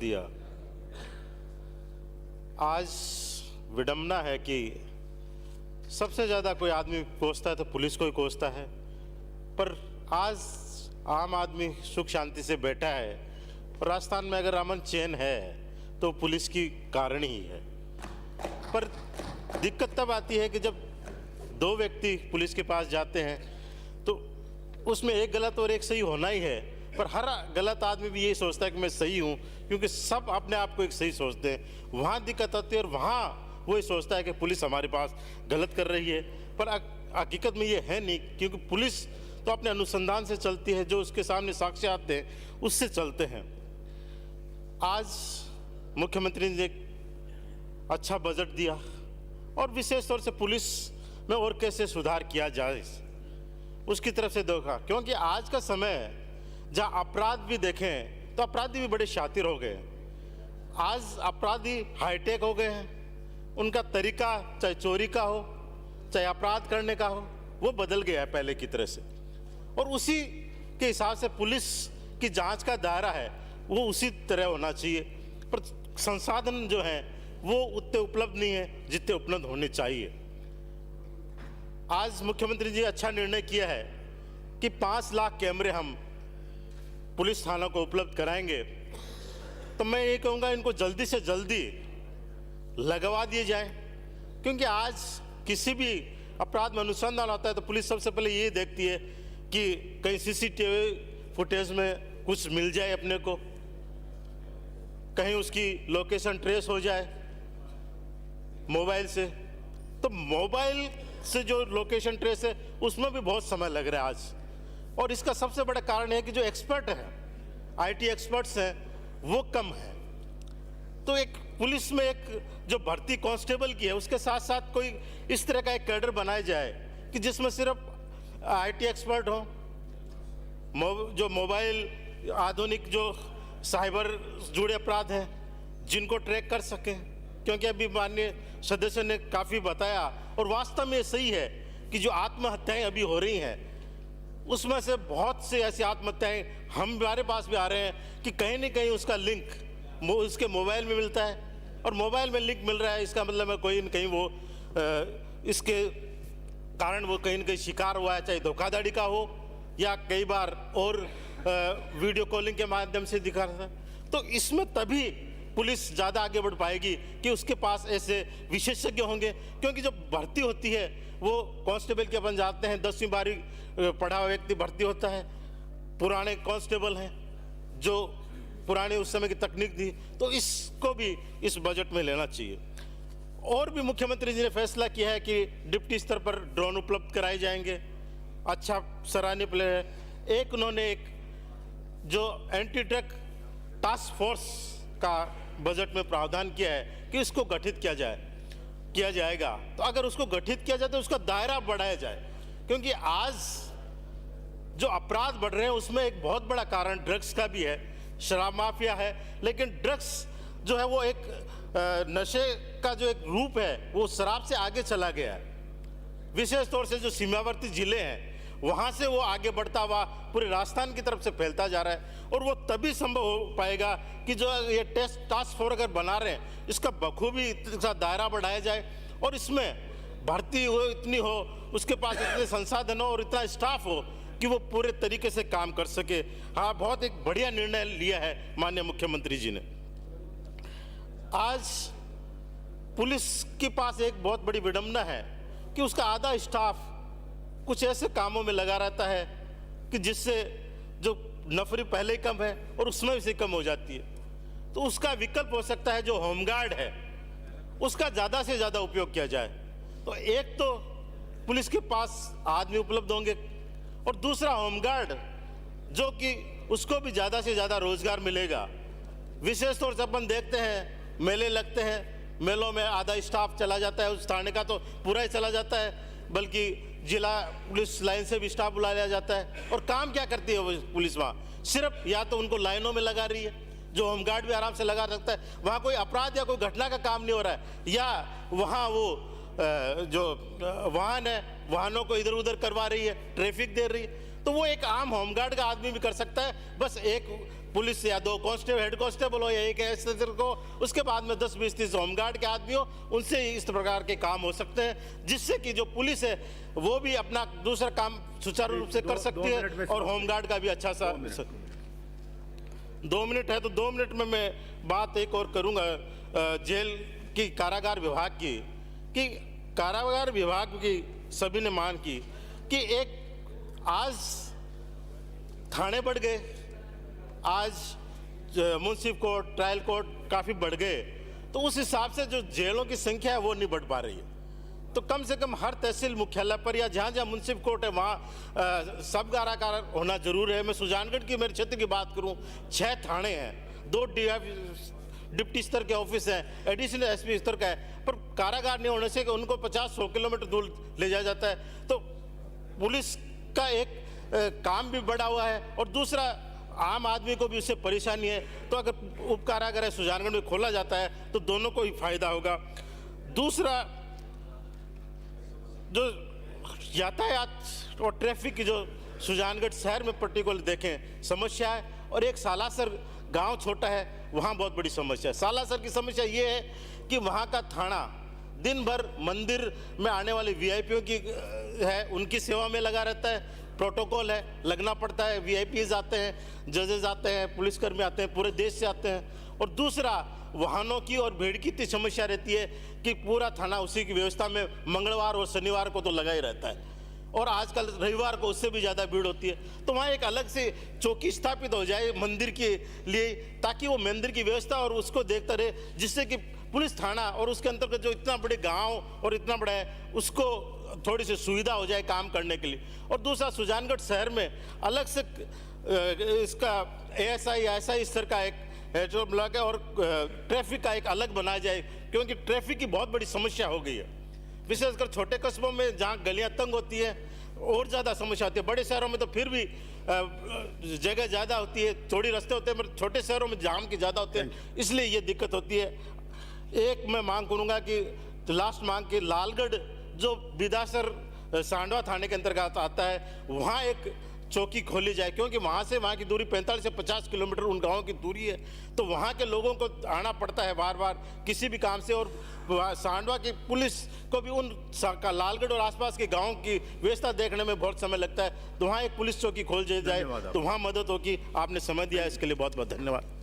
दिया। आज विडंबना है कि सबसे ज़्यादा कोई आदमी कोसता है तो पुलिस को ही कोसता है, पर आज आम आदमी सुख शांति से बैठा है और राजस्थान में अगर अमन चैन है तो पुलिस की कारण ही है। पर दिक्कत तब आती है कि जब दो व्यक्ति पुलिस के पास जाते हैं तो उसमें एक गलत और एक सही होना ही है, पर हर गलत आदमी भी यही सोचता है कि मैं सही हूँ, क्योंकि सब अपने आप को एक सही सोचते हैं। वहाँ दिक्कत आती है और वहाँ वो ये सोचता है कि पुलिस हमारे पास गलत कर रही है, पर हकीकत में ये है नहीं, क्योंकि पुलिस तो अपने अनुसंधान से चलती है, जो उसके सामने साक्ष्य आते हैं उससे चलते हैं। आज मुख्यमंत्री ने एक अच्छा बजट दिया और विशेष तौर से पुलिस में और कैसे सुधार किया जाए उसकी तरफ से देखा, क्योंकि आज का समय है जहाँ अपराध भी देखें तो अपराधी भी बड़े शातिर हो गए। आज अपराधी हाईटेक हो गए हैं, उनका तरीका चाहे चोरी का हो चाहे अपराध करने का हो वो बदल गया है पहले की तरह से, और उसी के हिसाब से पुलिस की जांच का दायरा है वो उसी तरह होना चाहिए। पर संसाधन जो हैं वो उतने उपलब्ध नहीं है जितने उपलब्ध होने चाहिए। आज मुख्यमंत्री जी अच्छा निर्णय किया है कि 5 लाख कैमरे हम पुलिस थानों को उपलब्ध कराएंगे, तो मैं ये कहूँगा इनको जल्दी से जल्दी लगवा दिए जाए, क्योंकि आज किसी भी अपराध में अनुसंधान होता है तो पुलिस सबसे पहले ये देखती है कि कहीं सीसीटीवी फुटेज में कुछ मिल जाए अपने को, कहीं उसकी लोकेशन ट्रेस हो जाए मोबाइल से। तो मोबाइल से जो लोकेशन ट्रेस है उसमें भी बहुत समय लग रहा है आज, और इसका सबसे बड़ा कारण है कि जो एक्सपर्ट हैं, आईटी एक्सपर्ट्स हैं, वो कम है। तो एक पुलिस में एक जो भर्ती कांस्टेबल की है उसके साथ साथ कोई इस तरह का एक कैडर बनाया जाए कि जिसमें सिर्फ आईटी एक्सपर्ट हो, जो मोबाइल आधुनिक जो साइबर जुड़े अपराध हैं जिनको ट्रैक कर सकें, क्योंकि अभी माननीय सदस्य ने काफ़ी बताया और वास्तव में सही है कि जो आत्महत्याएं अभी हो रही हैं उसमें से बहुत से ऐसी आत्महत्याएं हमारे पास भी आ रहे हैं कि कहीं न कहीं उसका लिंक उसके मोबाइल में मिलता है, और मोबाइल में लिंक मिल रहा है इसका मतलब है कोई न कहीं वो इसके कारण वो कहीं न कहीं शिकार हुआ है, चाहे धोखाधड़ी का हो या कई बार और वीडियो कॉलिंग के माध्यम से दिखा रहा था। तो इसमें तभी पुलिस ज़्यादा आगे बढ़ पाएगी कि उसके पास ऐसे विशेषज्ञ होंगे, क्योंकि जो भर्ती होती है वो कांस्टेबल के बन जाते हैं, 10वीं 12वीं पढ़ा हुआ व्यक्ति भर्ती होता है, पुराने कांस्टेबल हैं जो पुराने उस समय की तकनीक थी, तो इसको भी इस बजट में लेना चाहिए। और भी मुख्यमंत्री जी ने फैसला किया है कि डिप्टी स्तर पर ड्रोन उपलब्ध कराए जाएंगे, अच्छा सराहनीय प्ले है। एक उन्होंने एक जो एंटी ड्रग टास्क फोर्स का बजट में प्रावधान किया है कि इसको गठित किया जाएगा, तो अगर उसको गठित किया जाए तो उसका दायरा बढ़ाया जाए, क्योंकि आज जो अपराध बढ़ रहे हैं उसमें एक बहुत बड़ा कारण ड्रग्स का भी है, शराब माफिया है, लेकिन ड्रग्स जो है वो एक नशे का जो एक रूप है वो शराब से आगे चला गया है। विशेष तौर से जो सीमावर्ती जिले हैं वहाँ से वो आगे बढ़ता हुआ पूरे राजस्थान की तरफ से फैलता जा रहा है, और वो तभी संभव हो पाएगा कि जो ये टास्क फोर्स अगर बना रहे हैं इसका बखूबी इसका दायरा बढ़ाया जाए, और इसमें भर्ती हो इतनी हो, उसके पास इतने संसाधन हो और इतना स्टाफ हो कि वो पूरे तरीके से काम कर सके। हाँ, बहुत एक बढ़िया निर्णय लिया है माननीय मुख्यमंत्री जी ने। आज पुलिस के पास एक बहुत बड़ी विडंबना है कि उसका आधा स्टाफ कुछ ऐसे कामों में लगा रहता है कि जिससे जो नफरी पहले ही कम है और उसमें भी कम हो जाती है। तो उसका विकल्प हो सकता है जो होमगार्ड है उसका ज़्यादा से ज़्यादा उपयोग किया जाए। तो एक तो पुलिस के पास आदमी उपलब्ध होंगे, और दूसरा होमगार्ड जो कि उसको भी ज़्यादा से ज़्यादा रोजगार मिलेगा। विशेष तौर से अपन देखते हैं मेले लगते हैं, मेलों में आधा स्टाफ चला जाता है, उस थाने का तो पूरा ही चला जाता है, बल्कि जिला पुलिस लाइन से भी स्टाफ बुला लिया जाता है। और काम क्या करती है वो पुलिस वहाँ? सिर्फ या तो उनको लाइनों में लगा रही है, जो होमगार्ड भी आराम से लगा सकता है, वहाँ कोई अपराध या कोई घटना का काम नहीं हो रहा है, या वहाँ वो जो वाहन है वाहनों को इधर उधर करवा रही है, ट्रैफिक दे रही है। तो वो एक आम होमगार्ड का आदमी भी कर सकता है। बस एक पुलिस या 2 कांस्टेबल, हेड कांस्टेबल हो या एक एसएसआर को, उसके बाद में 10, 20, 30 होमगार्ड के आदमी हो, उनसे इस प्रकार के काम हो सकते हैं, जिससे कि जो पुलिस है वो भी अपना दूसरा काम सुचारू रूप से कर सकती है और होमगार्ड का भी अच्छा सा। 2 मिनट है तो 2 मिनट में मैं बात एक और करूंगा जेल की, कारागार विभाग की, कि कारागार विभाग की सभी ने मांग की कि एक आज थाने बढ़ गए, आज मुंसिफ कोर्ट, ट्रायल कोर्ट काफ़ी बढ़ गए, तो उस हिसाब से जो जेलों की संख्या है वो नहीं बढ़ पा रही है। तो कम से कम हर तहसील मुख्यालय पर या जहाँ जहाँ मुंसिफ कोर्ट है वहाँ सब कारागार होना जरूर है। मैं सुजानगढ़ की, मेरे क्षेत्र की बात करूँ, 6 थाने हैं, 2 डिप्टी स्तर के ऑफिस हैं, एडिशनल एसपी स्तर का है, पर कारागार नहीं होने से उनको 50-100 किलोमीटर दूर ले जाया जाता है। तो पुलिस का एक काम भी बढ़ा हुआ है और दूसरा आम आदमी को भी उससे परेशानी है। तो अगर उप कारागार सुजानगढ़ में खोला जाता है तो दोनों को ही फायदा होगा। दूसरा, जो यातायात और ट्रैफिक की जो सुजानगढ़ शहर में पर्टिकुलर देखें समस्या है, और एक सालासर गांव छोटा है, वहाँ बहुत बड़ी समस्या है। सालासर की समस्या ये है कि वहाँ का थाना दिन भर मंदिर में आने वाले वीआईपीओ की है, उनकी सेवा में लगा रहता है, प्रोटोकॉल है, लगना पड़ता है, वीआईपीज आते हैं, जजेस आते हैं, पुलिसकर्मी आते हैं, पूरे देश से आते हैं। और दूसरा, वाहनों की और भीड़ की इतनी समस्या रहती है कि पूरा थाना उसी की व्यवस्था में मंगलवार और शनिवार को तो लगा ही रहता है, और आजकल रविवार को उससे भी ज़्यादा भीड़ होती है। तो वहाँ एक अलग से चौकी स्थापित हो जाए मंदिर के लिए, ताकि वो मंदिर की व्यवस्था और उसको देखता रहे, जिससे कि पुलिस थाना और उसके अंतर्गत जो इतना बड़े गांव और इतना बड़ा है उसको थोड़ी सी सुविधा हो जाए काम करने के लिए। और दूसरा, सुजानगढ़ शहर में अलग से इसका एएसआई एसआई स्तर का एक जो ब्लॉक है, और ट्रैफिक का एक अलग बनाया जाए, क्योंकि ट्रैफिक की बहुत बड़ी समस्या हो गई है, विशेषकर छोटे कस्बों में जहाँ गलियाँ तंग होती है और ज़्यादा समस्या होती है। बड़े शहरों में तो फिर भी जगह ज़्यादा होती है, थोड़ी रास्ते होते हैं, पर छोटे शहरों में जाम की ज़्यादा होते हैं, इसलिए ये दिक्कत होती है। एक मैं मांग करूँगा कि लास्ट मांग की, लालगढ़ जो बिदासर सांडवा थाने के अंतर्गत आता है, वहाँ एक चौकी खोली जाए, क्योंकि वहाँ से वहाँ की दूरी 45 से 50 किलोमीटर उन गाँव की दूरी है। तो वहाँ के लोगों को आना पड़ता है बार बार किसी भी काम से, और सांडवा की पुलिस को भी उन लालगढ़ और आसपास के गाँव की व्यवस्था देखने में बहुत समय लगता है। तो वहाँ एक पुलिस चौकी खोल जाए तो वहाँ मदद होगी। आपने समय दिया, इसके लिए बहुत बहुत धन्यवाद।